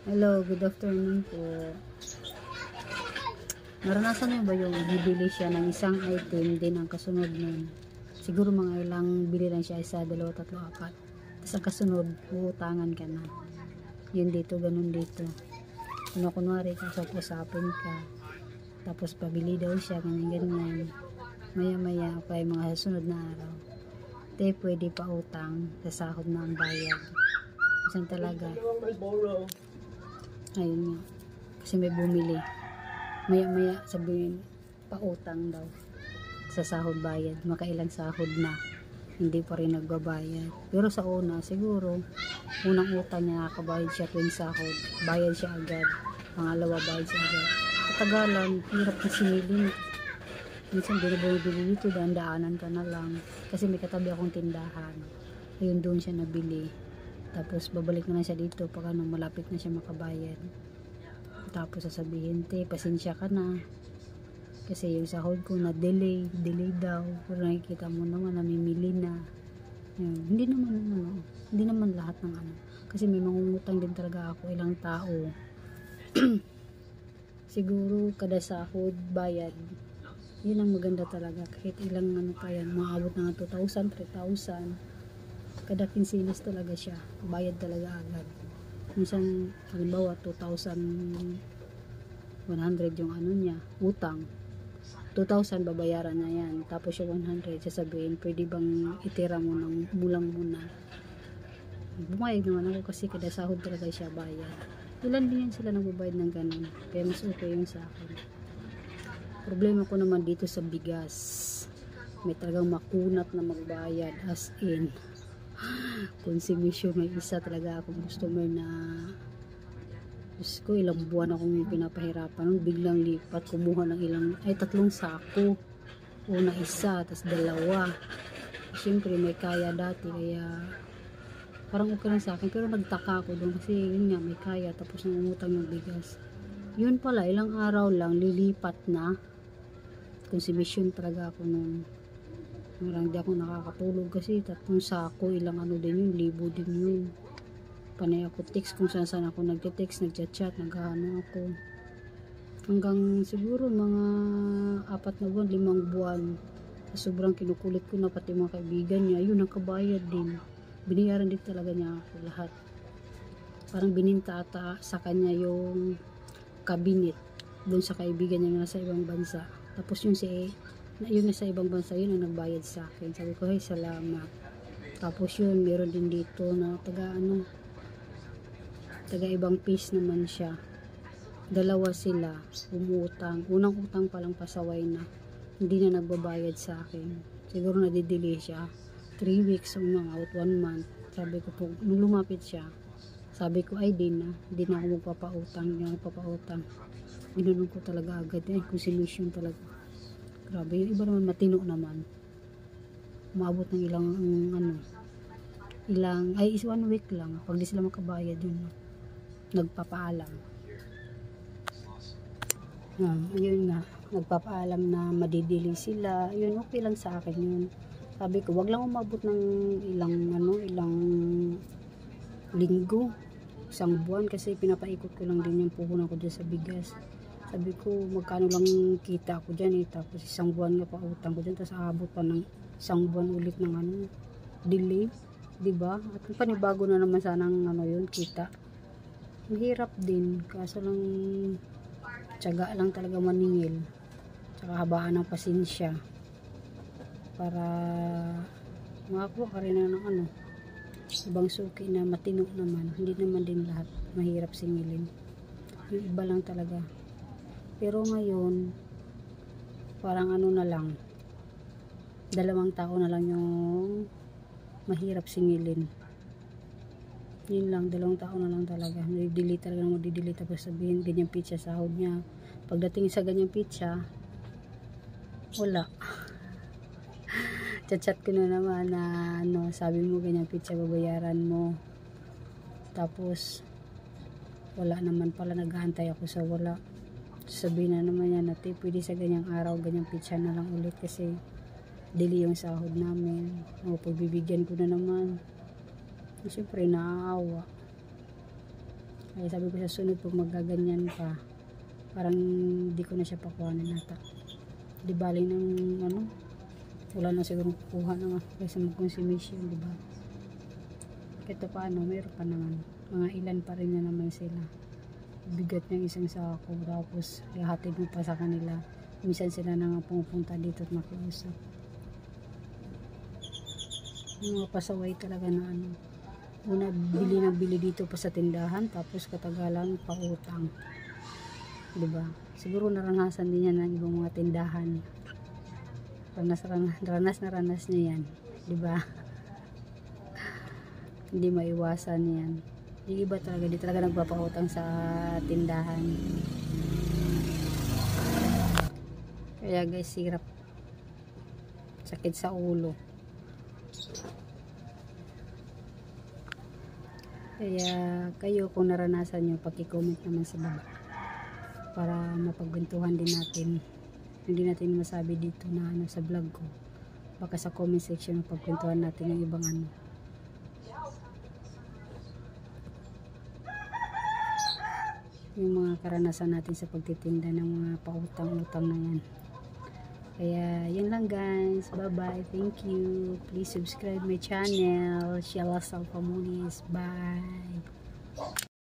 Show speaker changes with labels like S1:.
S1: Hello, good afternoon po. Naranasan niyo ba yung bibili siya ng isang item din ang kasunod nun? Siguro mga ilang bili lang siya, isa, dalawa, tatlo, apat. Tapos ang kasunod, uutangan ka na. Yun dito, ganun dito. Kunwari, kasap-usapin ka. Tapos pabili daw siya, ganyan-ganyan. Maya-maya, pa yung mga susunod na araw. Te, pwede pa utang sa sahod na ang bayad. Saan talaga? Ayun nga. Kasi may bumili. Maya-maya sabihin, pautang daw. Sa sahod bayad. Makailang sahod na. Hindi pa rin nagbabayad. Pero sa una, siguro, unang utang niya nakabayad siya tuwing sahod. Bayad siya agad. Pangalawa, bayad siya agad. Katagalan, hirap na sinilin. Minsan, binibili dito, daan-daanan ka na lang. Kasi may katabi akong tindahan. Ayun, doon siya nabili. Tapos babalik na siya dito pag malapit na siya makabayad. Tapos sasabihin, te, pasensya ka na. Kasi yung sahod ko na delay daw. Pero nakikita mo naman, namimili na. Hindi naman lahat ng ano. Kasi may mangungutang din talaga ako, ilang tao. Siguro kada sahod, bayad. Yun ang maganda talaga. Kahit ilang pa yan, maabot na 2,000, 3,000. Kada kinsinis talaga siya, bayad talaga agad. Minsan, halimbawa 2,100 yung niya, utang. 2,000 babayaran na yan. Tapos yung 100, sasabihin, pwede bang itira mo ng bulang muna? Bumayag naman ako kasi kada sahod talaga siya bayad. Ilan din yan sila nagbabayad ng ganun. Kaya mas okay yung sa akin. Problema ko naman dito sa bigas. May talagang makunat na magbayad, as in consumption. May isa talaga akong customer na Diyos ko, ilang buwan akong pinapahirapan nung biglang lipat, kumuha ng 3 sako. Una isa, tas dalawa. Siyempre may kaya dati, kaya parang okay lang sa akin, pero nagtaka ako doon kasi yun nga, may kaya, tapos nangungutang ng bigas. Yun pala, ilang araw lang lilipat na. Consumption talaga ako nung hindi ako nakakatulog kasi 3 sako, ilang din yun, 1,000 din yun. Panay ako text kung saan ako nagte-text, nagchat-chat, naghahano ako. Hanggang siguro mga 4 na buwan, 5 buwan. Sobrang kinukulit ko na pati mga kaibigan niya, yun, nakabayad din. Binayaran din talaga niya ako lahat. Parang bininta ata sa kanya yung cabinet doon sa kaibigan niya nasa ibang bansa. Tapos yung nasa ibang bansa, yun ang nagbayad sa akin. Sabi ko, hey, salamat. Tapos yun, meron din dito na taga ibang piece naman siya. Dalawa sila, umutang. Unang utang palang pasaway na. Hindi na nagbabayad sa akin. Siguro nadidili siya. 3 weeks, out 1 month. Sabi ko po, nung lumapit siya, sabi ko, ay, di na ako magpapautang. Hindi ako magpapautang. Ginunong ko talaga agad. Kung sinisyon talaga. Grabe, yung iba naman matino naman. Umabot ng is 1 week lang. Pag di sila makabayad yun, nagpapaalam. Ayun nga, nagpapaalam na madidili sila. Yun, okay lang sa akin yun. Sabi ko, wag lang umabot ng ilang linggo, 1 buwan, kasi pinapaikot ko lang din yung puhunan ko dyan sa bigas. Sabi ko, magkano lang kita ko dyan tapos 1 buwan nga pa utang ko dyan, tapos aabot pa ng 1 buwan ulit ng delay, diba? At panibago na naman sanang yun, kita. Mahirap din, kaso lang tiyaga lang talaga maningil, tsaka habaan ng pasensya para makakuha ka rin ng ibang suki na matino naman. Hindi naman din lahat mahirap singilin, yung iba lang talaga. Pero ngayon, parang na lang, 2 tao na lang yung mahirap singilin. Yun lang, 2 tao na lang talaga. Nadidelete talaga, madidelete. Tapos sabihin, ganyang pizza sahod niya. Pagdating sa ganyang pizza, wala. Chat-chat ko na naman na sabi mo ganyang pizza babayaran mo. Tapos, wala naman pala, naghahantay ako sa wala. Sabihin na naman yan na, pwede sa ganyang araw, ganyang pizza na lang ulit kasi dili yung sahod namin. Pagbibigyan ko na naman. Siyempre, naaawa. Kaya sabi ko sa sunod, pag magaganyan pa, parang di ko na siya pakuhanin nata. Di baling ng ano, wala na siguro kukuha na nga kaysa mag-consumption, di ba? Ito paano, mayroon pa naman. Mga ilan pa rin na naman sila. Bigat ng isang sako, tapos ihatid mo pa sa kanila. Minsan sila na nga pumupunta dito at makiusap. Mga pasaway talaga na ano. Una, bili na bili dito pa sa tindahan, tapos katagalan pautang. Diba? Siguro naranasan din yan ng ibang mga tindahan. Ranas niya yan. Diba? Hindi maiwasan yan. Yung iba talaga, di talaga nagpapautang sa tindahan. Kaya guys, sirap. Sakit sa ulo. Kaya kayo kung naranasan nyo, paki-comment naman sa baba para mapagkwentuhan din natin. Hindi natin masabi dito na ano sa vlog ko. Baka sa comment section mapagkwentuhan natin yung ibang ano. Yung mga karanasan natin sa pagtitinda ng mga pautang-utang na yan. Kaya yun lang guys. Bye bye. Thank you. Please subscribe my channel. Sheila Salpamunis. Bye.